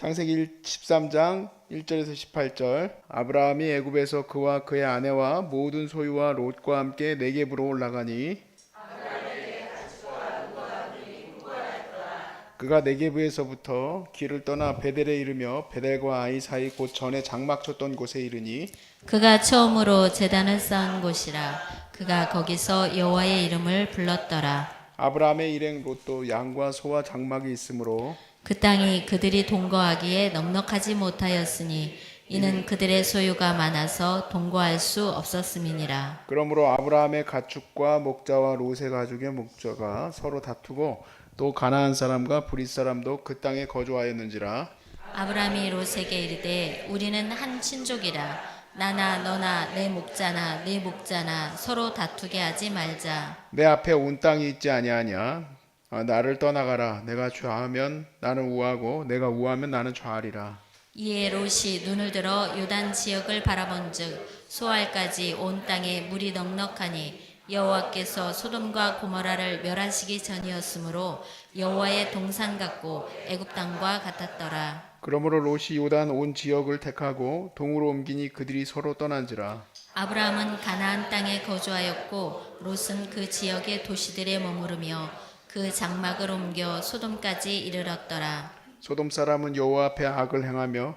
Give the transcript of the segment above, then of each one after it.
창세기 13장 1절에서 18절. 아브라함이 애굽에서 그와 그의 아내와 모든 소유와 롯과 함께 네겝으로 올라가니 그가 네겝에서부터 길을 떠나 베델에 이르며 베델과 아이 사이 곧 전에 장막 쳤던 곳에 이르니 그가 처음으로 제단을 쌓은 곳이라. 그가 거기서 여호와의 이름을 불렀더라. 아브라함의 일행 롯도 양과 소와 장막이 있으므로 그 땅이 그들이 동거하기에 넉넉하지 못하였으니 이는 그들의 소유가 많아서 동거할 수 없었음이니라. 그러므로 아브라함의 가축과 목자와 롯의 가족의 목자가 서로 다투고 또 가나안 사람과 브릿 사람도 그 땅에 거주하였는지라. 아브라함이 롯에게 이르되 우리는 한 친족이라. 나나 너나 내 목자나 내 목자나 서로 다투게 하지 말자. 내 앞에 온 땅이 있지 아니하냐. 나를 떠나가라. 내가 좌하면 나는 우하고 내가 우하면 나는 좌하리라. 이에 롯이 눈을 들어 요단 지역을 바라본즉 소알까지 온 땅에 물이 넉넉하니 여호와께서 소돔과 고모라를 멸하시기 전이었으므로 여호와의 동산 같고 애굽 땅과 같았더라. 그러므로 롯이 요단 온 지역을 택하고 동으로 옮기니 그들이 서로 떠난지라. 아브라함은 가나안 땅에 거주하였고 롯은 그 지역의 도시들에 머무르며 그 장막을 옮겨 소돔까지 이르렀더라. 소돔 사람은 여호와 앞에 악을 행하며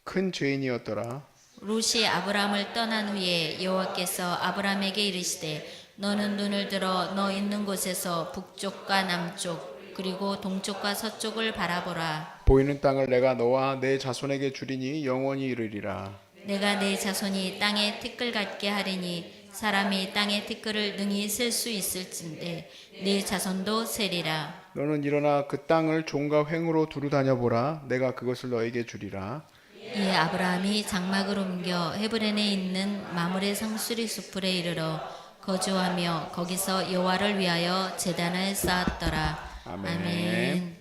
큰 죄인이었더라. 롯이 아브라함을 떠난 후에 여호와께서 아브라함에게 이르시되 너는 눈을 들어 너 있는 곳에서 북쪽과 남쪽 그리고 동쪽과 서쪽을 바라보라. 보이는 땅을 내가 너와 내 자손에게 주리니 영원히 이르리라. 내가 내 자손이 땅에 티끌 같게 하리니 사람이 땅의 티끌을 능히 셀 수 있을진데 내 자손도 세리라. 너는 일어나 그 땅을 종과 횡으로 두루 다녀보라. 내가 그것을 너에게 주리라. 이에 아브라함이 장막을 옮겨 헤브론에 있는 마므레 상수리 숲을에 이르러 거주하며 거기서 여호와를 위하여 제단을 쌓았더라. 아멘.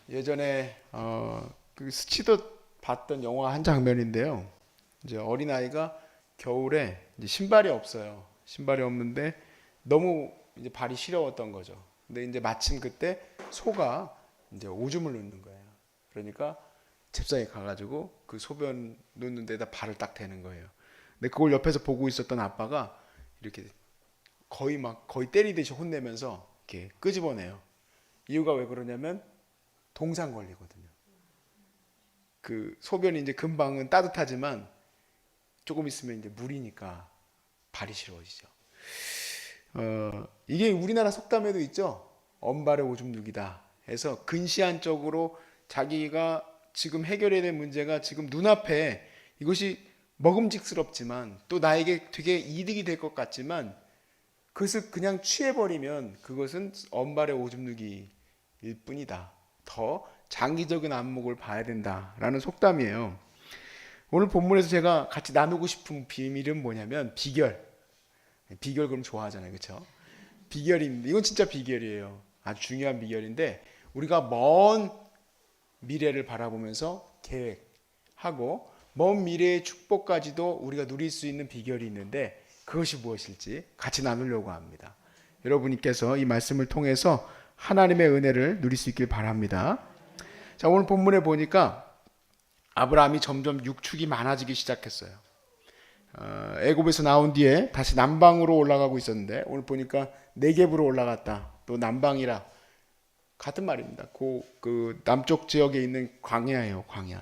예전에 그 스치듯 봤던 영화 한 장면인데요. 이제 어린아이가 겨울에 이제 신발이 없어요. 신발이 없는데 너무 이제 발이 시려웠던 거죠. 근데 이제 마침 그때 소가 이제 오줌을 넣는 거예요. 그러니까 잽싸게 가가지고 그 소변 넣는 데다 발을 딱 대는 거예요. 근데 그걸 옆에서 보고 있었던 아빠가 이렇게 거의 때리듯이 혼내면서 이렇게 끄집어내요. 이유가 왜 그러냐면 동상 걸리거든요. 그 소변이 이제 금방은 따뜻하지만 조금 있으면 이제 물이니까 발이 시려워지죠. 이게 우리나라 속담에도 있죠. 언발의 오줌 누기다 해서 근시안적으로 자기가 지금 해결해야 될 문제가 지금 눈앞에 이것이 먹음직스럽지만 또 나에게 되게 이득이 될 것 같지만 그것을 그냥 취해버리면 그것은 언발의 오줌 누기일 뿐이다. 더 장기적인 안목을 봐야 된다라는 속담이에요. 오늘 본문에서 제가 같이 나누고 싶은 비밀은 뭐냐면 비결 그럼 좋아하잖아요. 그렇죠? 비결입니다. 이건 진짜 비결이에요. 아주 중요한 비결인데 우리가 먼 미래를 바라보면서 계획하고 먼 미래의 축복까지도 우리가 누릴 수 있는 비결이 있는데 그것이 무엇일지 같이 나누려고 합니다. 여러분께서 이 말씀을 통해서 하나님의 은혜를 누릴 수 있길 바랍니다. 자, 오늘 본문에 보니까 아브라함이 점점 육축이 많아지기 시작했어요. 애굽에서 나온 뒤에 다시 남방으로 올라가고 있었는데 오늘 보니까 네겝으로 올라갔다. 또 남방이라 같은 말입니다. 그 남쪽 지역에 있는 광야예요. 광야.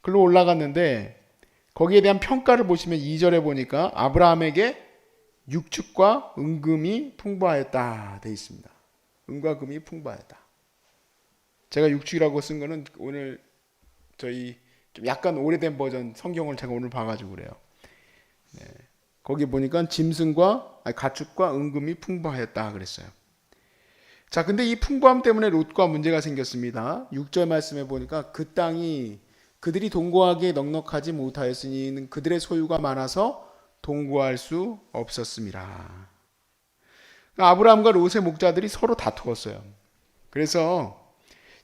글로 올라갔는데 거기에 대한 평가를 보시면 2절에 보니까 아브라함에게 육축과 은금이 풍부하였다 돼 있습니다. 은과 금이 풍부하였다. 제가 육축이라고 쓴 거는 오늘 저희 좀 약간 오래된 버전 성경을 제가 오늘 봐가지고 그래요. 네. 거기 보니까 가축과 은금이 풍부하였다 그랬어요. 자, 근데 이 풍부함 때문에 롯과 문제가 생겼습니다. 6절 말씀에 보니까 그 땅이 그들이 동거하기에 넉넉하지 못하였으니 그들의 소유가 많아서 동거할 수 없었습니다. 아브라함과 롯의 목자들이 서로 다투었어요. 그래서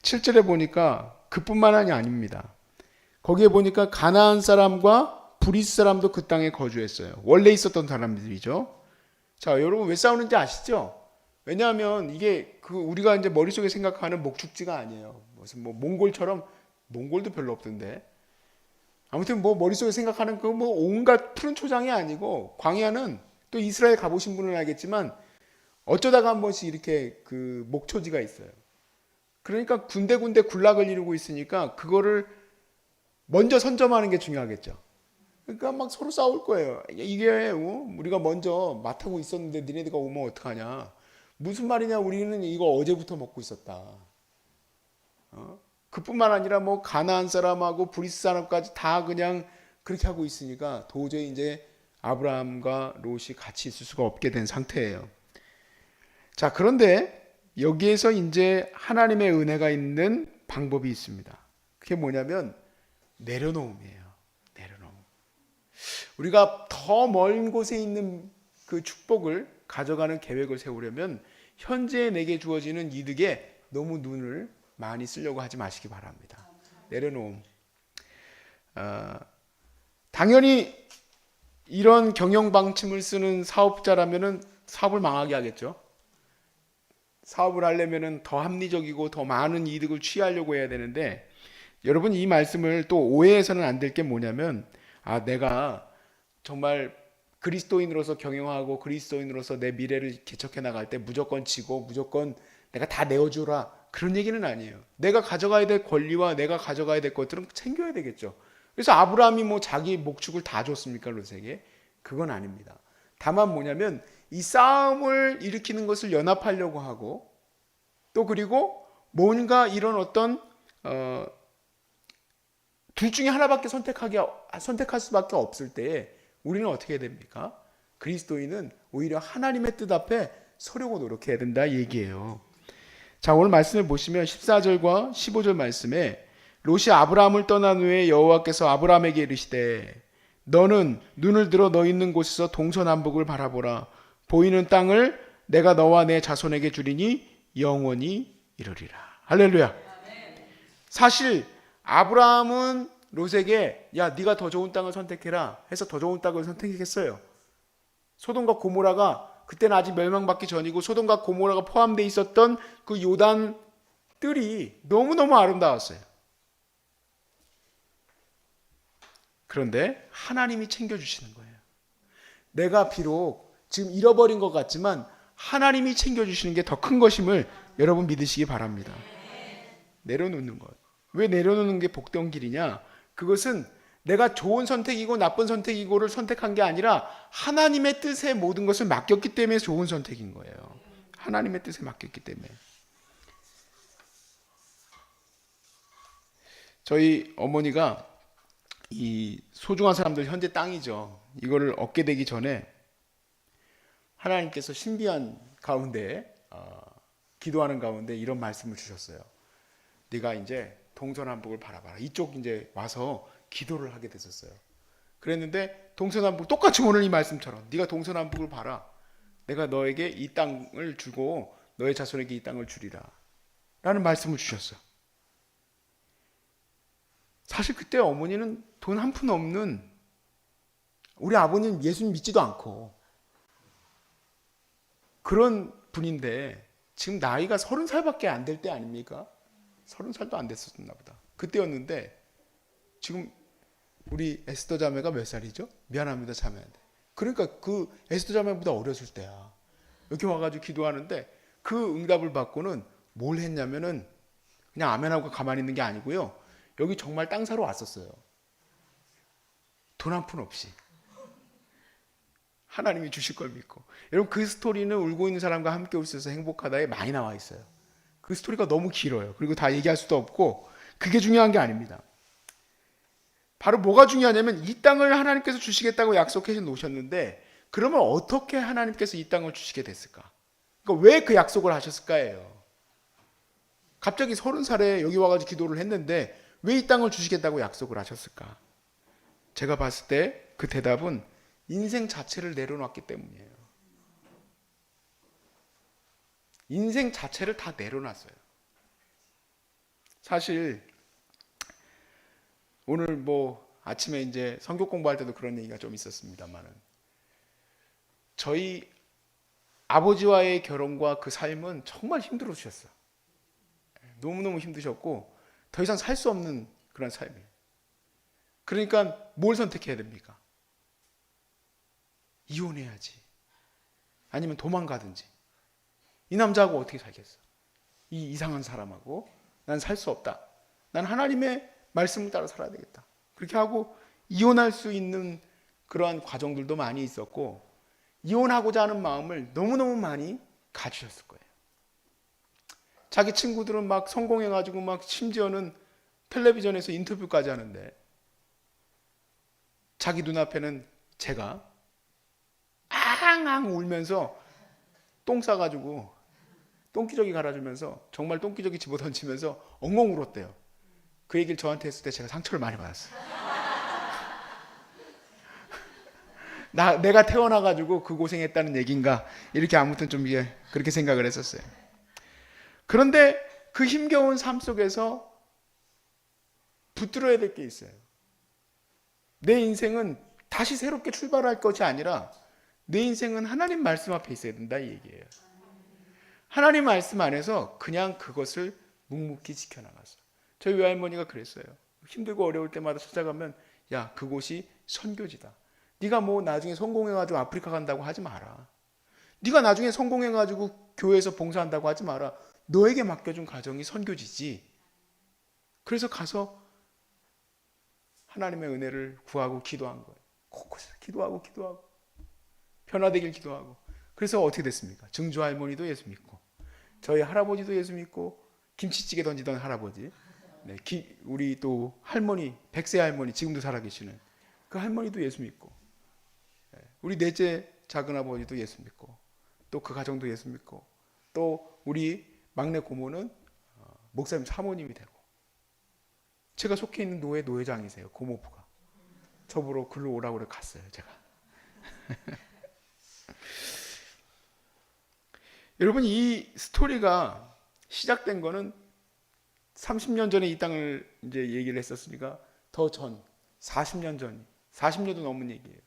7절에 보니까 그뿐만이 아닙니다. 거기에 보니까 가나안 사람과 브릿 사람도 그 땅에 거주했어요. 원래 있었던 사람들이죠. 자, 여러분 왜 싸우는지 아시죠? 왜냐하면 이게 우리가 이제 머릿속에 생각하는 목축지가 아니에요. 무슨 뭐 몽골처럼, 몽골도 별로 없던데. 아무튼 뭐 머릿속에 생각하는 그 뭐 온갖 푸른 초장이 아니고, 광야는 또 이스라엘 가보신 분은 알겠지만 어쩌다가 한 번씩 이렇게 그 목초지가 있어요. 그러니까 군데군데 군락을 이루고 있으니까 그거를 먼저 선점하는 게 중요하겠죠. 그러니까 막 서로 싸울 거예요. 이게 우리가 먼저 맡하고 있었는데 니네가 오면 어떡하냐. 무슨 말이냐, 우리는 이거 어제부터 먹고 있었다. 그뿐만 아니라 뭐 가나안 사람하고 브리스 사람까지 다 그냥 그렇게 하고 있으니까 도저히 이제 아브라함과 롯이 같이 있을 수가 없게 된 상태예요. 자, 그런데 여기에서 이제 하나님의 은혜가 있는 방법이 있습니다. 그게 뭐냐면 내려놓음이에요. 내려놓음. 우리가 더 먼 곳에 있는 그 축복을 가져가는 계획을 세우려면 현재 내게 주어지는 이득에 너무 눈을 많이 쓰려고 하지 마시기 바랍니다. 내려놓음. 당연히 이런 경영 방침을 쓰는 사업자라면은 사업을 망하게 하겠죠. 사업을 하려면은 더 합리적이고 더 많은 이득을 취하려고 해야 되는데, 여러분 이 말씀을 또 오해해서는 안 될 게 뭐냐면, 내가 정말 그리스도인으로서 경영하고 그리스도인으로서 내 미래를 개척해 나갈 때 무조건 지고 무조건 내가 다 내어주라, 그런 얘기는 아니에요. 내가 가져가야 될 권리와 내가 가져가야 될 것들은 챙겨야 되겠죠. 그래서 아브라함이 뭐 자기 목축을 다 줬습니까, 롯에게? 그건 아닙니다. 다만 뭐냐면 이 싸움을 일으키는 것을 연합하려고 하고, 또 그리고 뭔가 이런 어떤 둘 중에 하나밖에 선택할 수밖에 없을 때에 우리는 어떻게 해야 됩니까? 그리스도인은 오히려 하나님의 뜻 앞에 서려고 노력해야 된다 얘기예요. 자, 오늘 말씀을 보시면 14절과 15절 말씀에 롯이 아브라함을 떠난 후에 여호와께서 아브라함에게 이르시되 너는 눈을 들어 너 있는 곳에서 동서남북을 바라보라. 보이는 땅을 내가 너와 내 자손에게 주리니 영원히 이르리라. 할렐루야. 사실 아브라함은 롯에게 야, 네가 더 좋은 땅을 선택해라 해서 더 좋은 땅을 선택했어요. 소돔과 고모라가 그때는 아직 멸망받기 전이고, 소돔과 고모라가 포함되어 있었던 그 요단 뜰이 너무너무 아름다웠어요. 그런데 하나님이 챙겨주시는 거예요. 내가 비록 지금 잃어버린 것 같지만 하나님이 챙겨주시는 게 더 큰 것임을 여러분 믿으시기 바랍니다. 내려놓는 것. 왜 내려놓는 게 복된 길이냐? 그것은 내가 좋은 선택이고 나쁜 선택이고를 선택한 게 아니라 하나님의 뜻에 모든 것을 맡겼기 때문에 좋은 선택인 거예요. 하나님의 뜻에 맡겼기 때문에. 저희 어머니가 이 소중한 사람들 현재 땅이죠. 이거를 얻게 되기 전에 하나님께서 신비한 가운데 기도하는 가운데 이런 말씀을 주셨어요. 네가 이제 동서남북을 바라봐라. 이쪽 이제 와서 기도를 하게 됐었어요. 그랬는데 동서남북 똑같이 오늘 이 말씀처럼 네가 동서남북을 봐라. 내가 너에게 이 땅을 주고 너의 자손에게 이 땅을 주리라. 라는 말씀을 주셨어요. 사실 그때 어머니는 돈 한 푼 없는, 우리 아버님 예수님 믿지도 않고 그런 분인데 지금 나이가 30살밖에 안 될 때 아닙니까? 30살도 안 됐었나 보다. 그때였는데 지금 우리 에스더 자매가 몇 살이죠? 미안합니다, 자매한테. 그러니까 그 에스더 자매보다 어렸을 때야. 이렇게 와가지고 기도하는데 그 응답을 받고는 뭘 했냐면은 그냥 아멘하고 가만히 있는 게 아니고요. 여기 정말 땅 사러 왔었어요. 돈 한 푼 없이. 하나님이 주실 걸 믿고. 여러분 그 스토리는 울고 있는 사람과 함께 올 수 있어서 행복하다에 많이 나와 있어요. 그 스토리가 너무 길어요. 그리고 다 얘기할 수도 없고 그게 중요한 게 아닙니다. 바로 뭐가 중요하냐면 이 땅을 하나님께서 주시겠다고 약속해 놓으셨는데 그러면 어떻게 하나님께서 이 땅을 주시게 됐을까? 그러니까 왜 그 약속을 하셨을까예요. 갑자기 30살에 여기 와가지고 기도를 했는데 왜 이 땅을 주시겠다고 약속을 하셨을까? 제가 봤을 때 그 대답은 인생 자체를 내려놨기 때문이에요. 인생 자체를 다 내려놨어요. 사실 오늘 뭐 아침에 이제 성경 공부할 때도 그런 얘기가 좀 있었습니다만은 저희 아버지와의 결혼과 그 삶은 정말 힘들으셨어요. 너무너무 힘드셨고 더 이상 살 수 없는 그런 삶이에요. 그러니까 뭘 선택해야 됩니까? 이혼해야지. 아니면 도망가든지. 이 남자하고 어떻게 살겠어? 이 이상한 사람하고 난 살 수 없다. 난 하나님의 말씀을 따라 살아야 되겠다. 그렇게 하고 이혼할 수 있는 그러한 과정들도 많이 있었고, 이혼하고자 하는 마음을 너무너무 많이 가지셨을 거예요. 자기 친구들은 막 성공해가지고 막 심지어는 텔레비전에서 인터뷰까지 하는데, 자기 눈앞에는 제가 앙앙 울면서 똥 싸가지고 똥기저귀 갈아주면서 정말 똥기저귀 집어던지면서 엉엉 울었대요. 그 얘기를 저한테 했을 때 제가 상처를 많이 받았어요. 내가 태어나가지고 그 고생했다는 얘기인가, 이렇게 아무튼 좀 그렇게 생각을 했었어요. 그런데 그 힘겨운 삶 속에서 붙들어야 될 게 있어요. 내 인생은 다시 새롭게 출발할 것이 아니라 내 인생은 하나님 말씀 앞에 있어야 된다, 이 얘기예요. 하나님 말씀 안에서 그냥 그것을 묵묵히 지켜나갔어요. 저희 외할머니가 그랬어요. 힘들고 어려울 때마다 찾아가면, 야, 그곳이 선교지다. 네가 뭐 나중에 성공해가지고 아프리카 간다고 하지 마라. 네가 나중에 성공해가지고 교회에서 봉사한다고 하지 마라. 너에게 맡겨준 가정이 선교지지. 그래서 가서 하나님의 은혜를 구하고 기도한 거예요. 곳곳에서 기도하고 변화되길 기도하고. 그래서 어떻게 됐습니까? 증조 할머니도 예수 믿고, 저희 할아버지도 예수 믿고, 김치찌개 던지던 할아버지, 네, 우리 또 할머니, 100세 할머니, 지금도 살아계시는 그 할머니도 예수 믿고, 우리 넷째 작은 아버지도 예수 믿고, 또 그 가정도 예수 믿고, 또 우리 막내 고모는 목사님 사모님이 되고, 제가 속해 있는 노회 노회장이세요. 고모부가 저보러 글로 오라고 그래 갔어요. 제가. 여러분, 이 스토리가 시작된 거는 30년 전에 이 땅을 이제 얘기를 했었으니까 더 전, 40년 전, 40년도 넘은 얘기예요.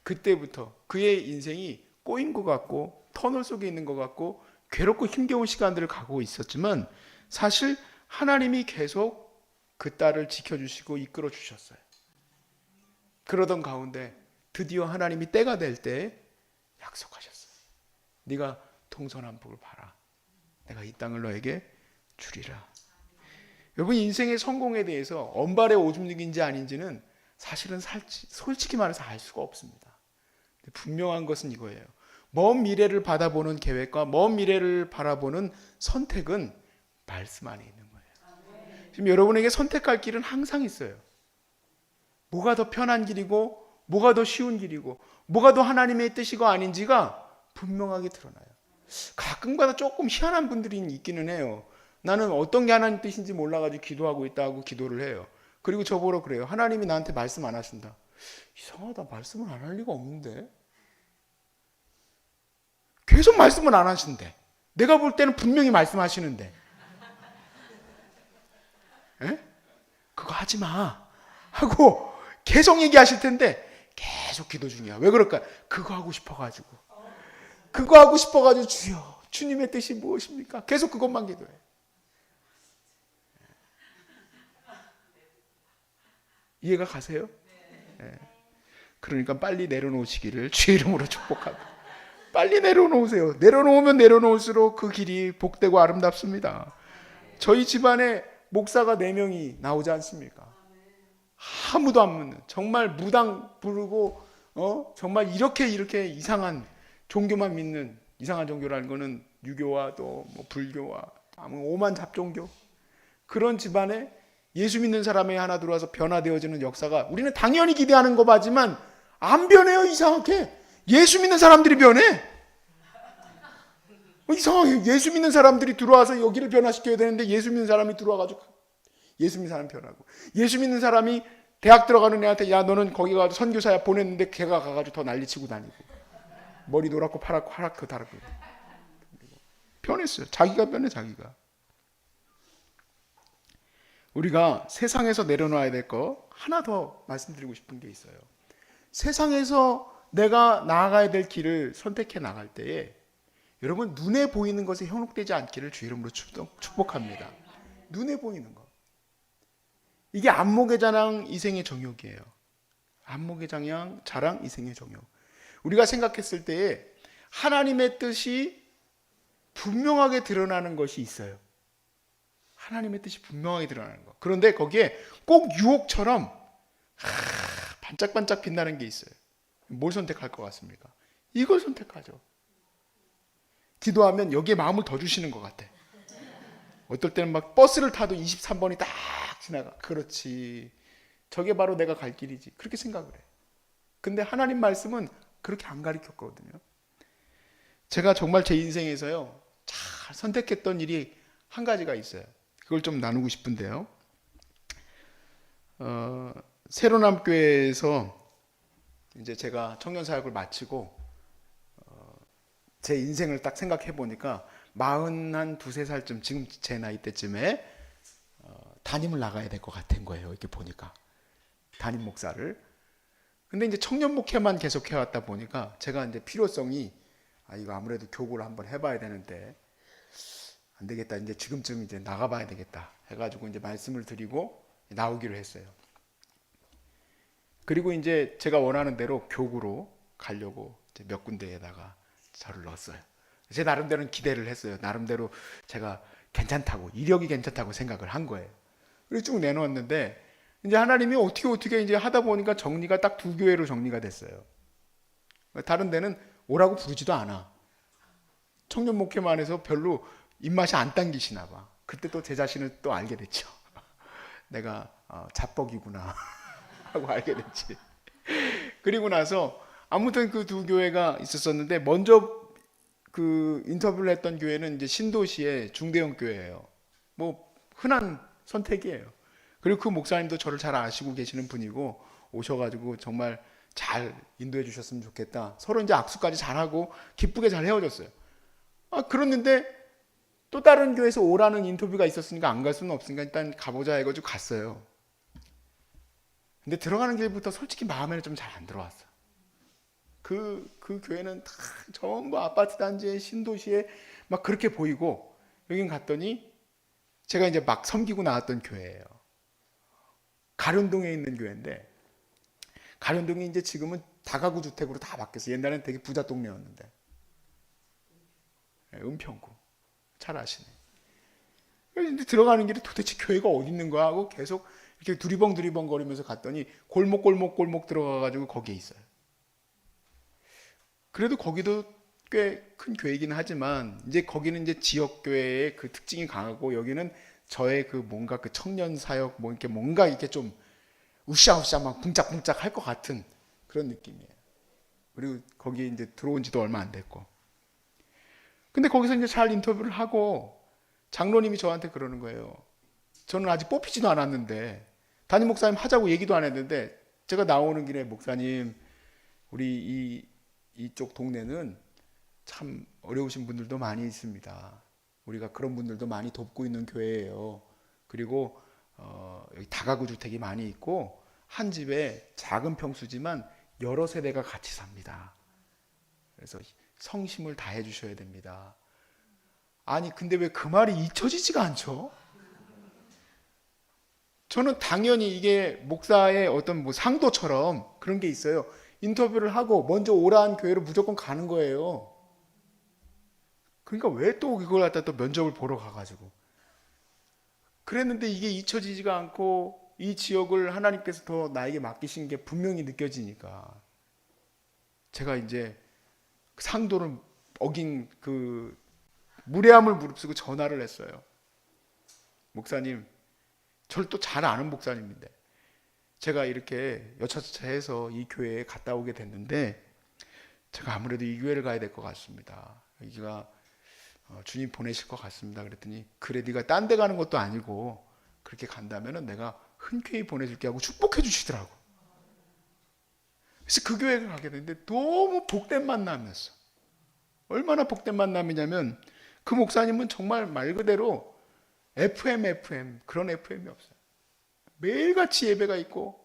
그때부터 그의 인생이 꼬인 것 같고 터널 속에 있는 것 같고 괴롭고 힘겨운 시간들을 가고 있었지만, 사실 하나님이 계속 그 딸을 지켜주시고 이끌어 주셨어요. 그러던 가운데 드디어 하나님이 때가 될 때 약속하셨어요. 네가 동서남북을 봐라. 내가 이 땅을 너에게 주리라. 여러분, 인생의 성공에 대해서 언발의 오줌육인지 아닌지는 사실은 솔직히 말해서 알 수가 없습니다. 분명한 것은 이거예요. 먼 미래를 바라보는 계획과 먼 미래를 바라보는 선택은 말씀 안에 있는 거예요. 지금 여러분에게 선택할 길은 항상 있어요. 뭐가 더 편한 길이고 뭐가 더 쉬운 길이고 뭐가 더 하나님의 뜻이고 아닌지가 분명하게 드러나요. 가끔가다 조금 희한한 분들이 있기는 해요. 나는 어떤 게 하나님 뜻인지 몰라가지고 기도하고 있다고 기도를 해요. 그리고 저보러 그래요. 하나님이 나한테 말씀 안 하신다. 이상하다. 말씀을 안 할 리가 없는데. 계속 말씀을 안 하신대. 내가 볼 때는 분명히 말씀하시는데. 에? 그거 하지 마 하고 계속 얘기하실 텐데 계속 기도 중이야. 왜 그럴까? 그거 하고 싶어가지고 주여, 주님의 뜻이 무엇입니까? 계속 그것만 기도해. 이해가 가세요? 네. 그러니까 빨리 내려놓으시기를 주의 이름으로 축복합니다. 빨리 내려놓으세요. 내려놓으면 내려놓을수록 그 길이 복되고 아름답습니다. 저희 집안에 목사가 4명이 나오지 않습니까? 아무도 안 묻는, 정말 무당 부르고 정말 이렇게 이상한 종교만 믿는, 이상한 종교라는 거는 유교와 또 뭐 불교와 오만 잡종교, 그런 집안에 예수 믿는 사람이 하나 들어와서 변화되어지는 역사가 우리는 당연히 기대하는 거 맞지만 안 변해요. 이상하게 예수 믿는 사람들이 변해. 이상하게 예수 믿는 사람들이 들어와서 여기를 변화시켜야 되는데 예수 믿는 사람이 들어와가지고 예수 믿는 사람 변하고, 예수 믿는 사람이 대학 들어가는 애한테 야 너는 거기 가서 선교사야 보냈는데 걔가 가가지고 더 난리치고 다니고 머리 노랗고 파랗고 하얗고 다르고 변했어요. 자기가 변해. 자기가. 우리가 세상에서 내려놔야 될 거 하나 더 말씀드리고 싶은 게 있어요. 세상에서 내가 나아가야 될 길을 선택해 나갈 때에 여러분, 눈에 보이는 것에 현혹되지 않기를 주 이름으로 축복합니다. 눈에 보이는 것. 이게 안목의 자랑 이생의 정욕이에요. 안목의 자랑 이생의 정욕. 우리가 생각했을 때에 하나님의 뜻이 분명하게 드러나는 것이 있어요. 하나님의 뜻이 분명하게 드러나는 것. 그런데 거기에 꼭 유혹처럼 반짝반짝 빛나는 게 있어요. 뭘 선택할 것 같습니까? 이걸 선택하죠. 기도하면 여기에 마음을 더 주시는 것 같아. 어떨 때는 막 버스를 타도 23번이 딱 지나가. 그렇지. 저게 바로 내가 갈 길이지. 그렇게 생각을 해. 근데 하나님 말씀은 그렇게 안 가르쳤거든요. 제가 정말 제 인생에서요, 잘 선택했던 일이 한 가지가 있어요. 그걸 좀 나누고 싶은데요. 새로남교회에서 이제 제가 청년 사역을 마치고 제 인생을 딱 생각해 보니까 42~43살쯤 지금 제 나이 때쯤에 담임을 나가야 될 것 같은 거예요. 이렇게 보니까 담임 목사를. 근데 이제 청년 목회만 계속 해왔다 보니까 제가 이제 필요성이 이거 아무래도 교구를 한번 해봐야 되는데 안 되겠다. 이제 지금쯤 이제 나가봐야 되겠다. 해가지고 이제 말씀을 드리고 나오기로 했어요. 그리고 이제 제가 원하는 대로 교구로 가려고 이제 몇 군데에다가 저를 넣었어요. 제 나름대로는 기대를 했어요. 나름대로 제가 괜찮다고, 이력이 괜찮다고 생각을 한 거예요. 그래서 쭉 내놓았는데 이제 하나님이 어떻게 이제 하다 보니까 정리가 딱 2교회로 정리가 됐어요. 다른 데는 오라고 부르지도 않아. 청년 목회만 해서 별로 입맛이 안 당기시나 봐. 그때 또 제 자신을 또 알게 됐죠. 내가 자뻑이구나 하고 알게 됐지. 그리고 나서 아무튼 그 2교회가 있었었는데 먼저 그 인터뷰를 했던 교회는 이제 신도시의 중대형 교회예요. 뭐 흔한 선택이에요. 그리고 그 목사님도 저를 잘 아시고 계시는 분이고 오셔가지고 정말 잘 인도해 주셨으면 좋겠다. 서로 이제 악수까지 잘하고 기쁘게 잘 헤어졌어요. 그랬는데 또 다른 교회에서 오라는 인터뷰가 있었으니까 안 갈 수는 없으니까 일단 가보자 해가지고 갔어요. 근데 들어가는 길부터 솔직히 마음에는 좀 잘 안 들어왔어. 그 교회는 다 전부 아파트 단지에 신도시에 막 그렇게 보이고 여긴 갔더니 제가 이제 막 섬기고 나왔던 교회예요. 가련동에 있는 교회인데 가련동이 이제 지금은 다가구 주택으로 다 바뀌었어요. 옛날에는 되게 부자 동네였는데. 은평구. 잘 아시네. 근데 들어가는 길에 도대체 교회가 어디 있는 거야 하고 계속 이렇게 두리번 거리면서 갔더니 골목 들어가가지고 거기에 있어요. 그래도 거기도 꽤 큰 교회이긴 하지만 이제 거기는 이제 지역 교회의 그 특징이 강하고 여기는 저의 그 뭔가 그 청년 사역 뭐 이렇게 뭔가 이렇게 좀 우샤우샤 막 붕짝붕짝 할 것 같은 그런 느낌이에요. 그리고 거기에 이제 들어온 지도 얼마 안 됐고. 근데 거기서 이제 잘 인터뷰를 하고 장로님이 저한테 그러는 거예요. 저는 아직 뽑히지도 않았는데 담임 목사님 하자고 얘기도 안 했는데 제가 나오는 길에 목사님 우리 이쪽 동네는 참 어려우신 분들도 많이 있습니다. 우리가 그런 분들도 많이 돕고 있는 교회예요. 그리고 여기 다가구 주택이 많이 있고 한 집에 작은 평수지만 여러 세대가 같이 삽니다. 그래서 성심을 다해 주셔야 됩니다. 아니 근데 왜 그 말이 잊혀지지가 않죠? 저는 당연히 이게 목사의 어떤 뭐 상도처럼 그런 게 있어요. 인터뷰를 하고 먼저 오라한 교회로 무조건 가는 거예요. 그러니까 왜 또 이걸 갖다 또 면접을 보러 가가지고 그랬는데 이게 잊혀지지가 않고 이 지역을 하나님께서 더 나에게 맡기신 게 분명히 느껴지니까 제가 이제 상도를 어긴 그 무례함을 무릅쓰고 전화를 했어요. 목사님, 저를 또 잘 아는 목사님인데 제가 이렇게 여차저차해서 이 교회에 갔다 오게 됐는데 제가 아무래도 이 교회를 가야 될 것 같습니다. 여기가 주님 보내실 것 같습니다. 그랬더니 그래 네가 딴 데 가는 것도 아니고 그렇게 간다면은 내가 흔쾌히 보내줄게 하고 축복해 주시더라고. 그래서 그 교회를 가게 됐는데 너무 복된 만남이었어. 얼마나 복된 만남이냐면 그 목사님은 정말 말 그대로 FM 그런 FM이 없어요. 매일같이 예배가 있고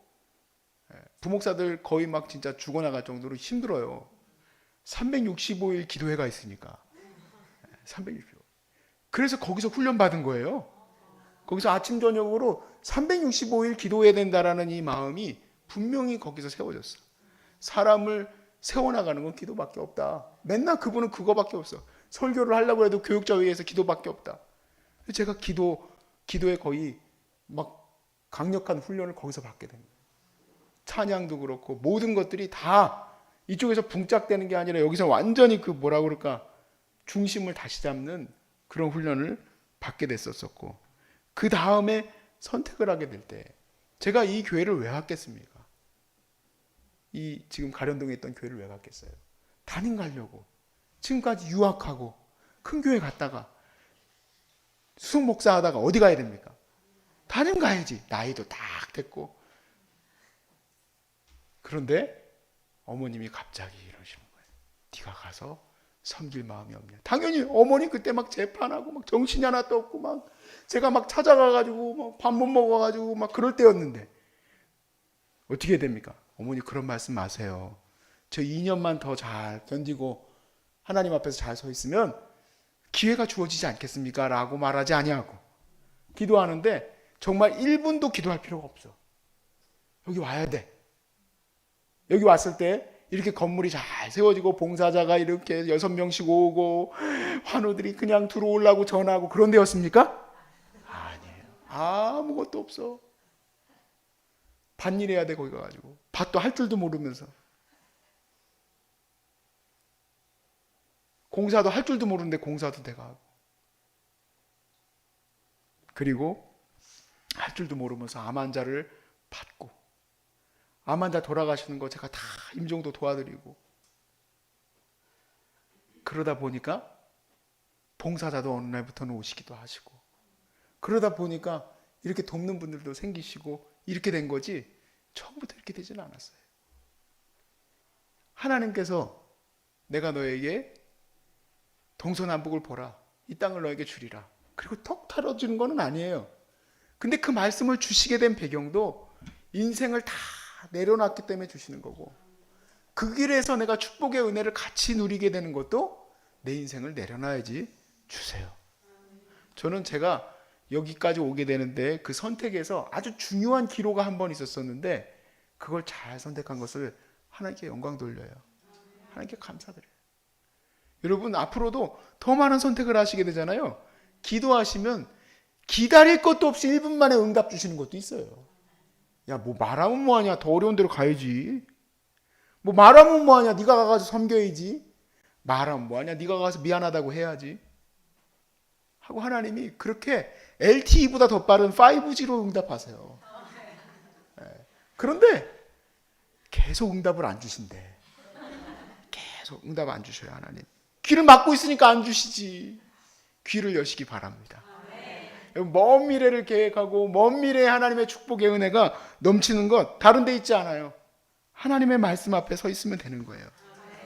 부목사들 거의 막 진짜 죽어나갈 정도로 힘들어요. 365일 기도회가 있으니까 365일. 그래서 거기서 훈련 받은 거예요. 거기서 아침 저녁으로 365일 기도해야 된다라는 이 마음이 분명히 거기서 세워졌어. 사람을 세워나가는 건 기도밖에 없다. 맨날 그분은 그거밖에 없어. 설교를 하려고 해도 교육자 회의에서 기도밖에 없다. 제가 기도에 거의 막 강력한 훈련을 거기서 받게 된 거예요. 찬양도 그렇고 모든 것들이 다 이쪽에서 붕짝대는 게 아니라 여기서 완전히 그 뭐라 그럴까 중심을 다시 잡는 그런 훈련을 받게 됐었고, 그 다음에 선택을 하게 될 때 제가 이 교회를 왜 갔겠습니까? 이 지금 가련동에 있던 교회를 왜 갔겠어요? 담임 가려고 지금까지 유학하고 큰 교회 갔다가 수석 목사 하다가 어디 가야 됩니까? 담임 가야지. 나이도 딱 됐고. 그런데 어머님이 갑자기 이러시는 거예요. 네가 가서 섬길 마음이 없냐. 당연히 어머니 그때 막 재판하고 막 정신이 하나도 없고 막 제가 막 찾아가가지고 막 밥 못 먹어가지고 막 그럴 때였는데 어떻게 됩니까? 어머니 그런 말씀 마세요. 저 2년만 더 잘 견디고 하나님 앞에서 잘 서 있으면 기회가 주어지지 않겠습니까? 라고 말하지 아니하고 기도하는데 정말 1분도 기도할 필요가 없어. 여기 와야 돼. 여기 왔을 때 이렇게 건물이 잘 세워지고 봉사자가 이렇게 6명씩 오고 환우들이 그냥 들어오려고 전화하고 그런 데였습니까? 아니에요. 아무것도 없어. 밭일 해야 돼. 거기 가가지고 밭도 할 줄도 모르면서 공사도 할 줄도 모르는데 공사도 내가 하고, 그리고 할 줄도 모르면서 암 환자를 받고 암 환자 돌아가시는 거 제가 다 임종도 도와드리고, 그러다 보니까 봉사자도 어느 날부터는 오시기도 하시고, 그러다 보니까 이렇게 돕는 분들도 생기시고 이렇게 된 거지 처음부터 이렇게 되지는 않았어요. 하나님께서 내가 너에게 동서남북을 보라, 이 땅을 너에게 주리라, 그리고 턱 털어주는 거는 아니에요. 근데 그 말씀을 주시게 된 배경도 인생을 다 내려놨기 때문에 주시는 거고, 그 길에서 내가 축복의 은혜를 같이 누리게 되는 것도 내 인생을 내려놔야지 주세요. 저는 제가 여기까지 오게 되는데 그 선택에서 아주 중요한 기로가 한 번 있었었는데 그걸 잘 선택한 것을 하나님께 영광 돌려요. 하나님께 감사드려요. 여러분 앞으로도 더 많은 선택을 하시게 되잖아요. 기도하시면 기다릴 것도 없이 1분 만에 응답 주시는 것도 있어요. 야, 뭐 말하면 뭐하냐, 더 어려운 데로 가야지. 뭐 말하면 뭐하냐, 네가 가서 섬겨야지. 말하면 뭐하냐, 네가 가서 미안하다고 해야지 하고 하나님이 그렇게 LTE보다 더 빠른 5G로 응답하세요. 네. 그런데 계속 응답을 안 주신대. 계속 응답 안 주셔요. 하나님 귀를 막고 있으니까 안 주시지. 귀를 여시기 바랍니다. 먼 미래를 계획하고 먼 미래에 하나님의 축복의 은혜가 넘치는 것 다른 데 있지 않아요. 하나님의 말씀 앞에 서 있으면 되는 거예요.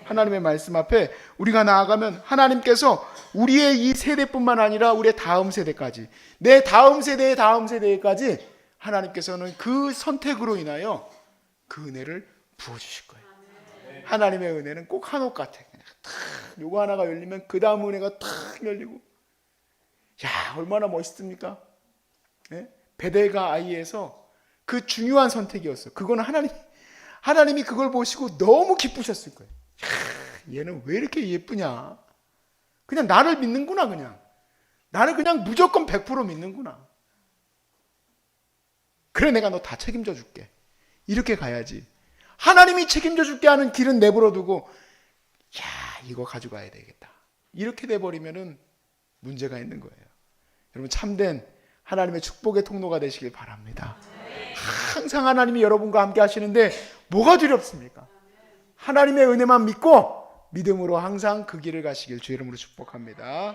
하나님의 말씀 앞에 우리가 나아가면 하나님께서 우리의 이 세대뿐만 아니라 우리의 다음 세대까지, 내 다음 세대의 다음 세대까지 하나님께서는 그 선택으로 인하여 그 은혜를 부어주실 거예요. 하나님의 은혜는 꼭 한옥 같아. 그냥 탁 요거 하나가 열리면 그 다음 은혜가 탁 열리고, 야 얼마나 멋있습니까? 네? 베델과 아이에서 그 중요한 선택이었어요. 그거는 하나님이 그걸 보시고 너무 기쁘셨을 거예요. 야, 얘는 왜 이렇게 예쁘냐? 그냥 나를 믿는구나. 그냥 나를 그냥 무조건 100% 믿는구나. 그래 내가 너 다 책임져 줄게. 이렇게 가야지. 하나님이 책임져 줄게 하는 길은 내버려 두고 야 이거 가져가야 되겠다, 이렇게 돼버리면은 문제가 있는 거예요. 여러분 참된 하나님의 축복의 통로가 되시길 바랍니다. 항상 하나님이 여러분과 함께 하시는데 뭐가 두렵습니까? 하나님의 은혜만 믿고 믿음으로 항상 그 길을 가시길 주의 이름으로 축복합니다.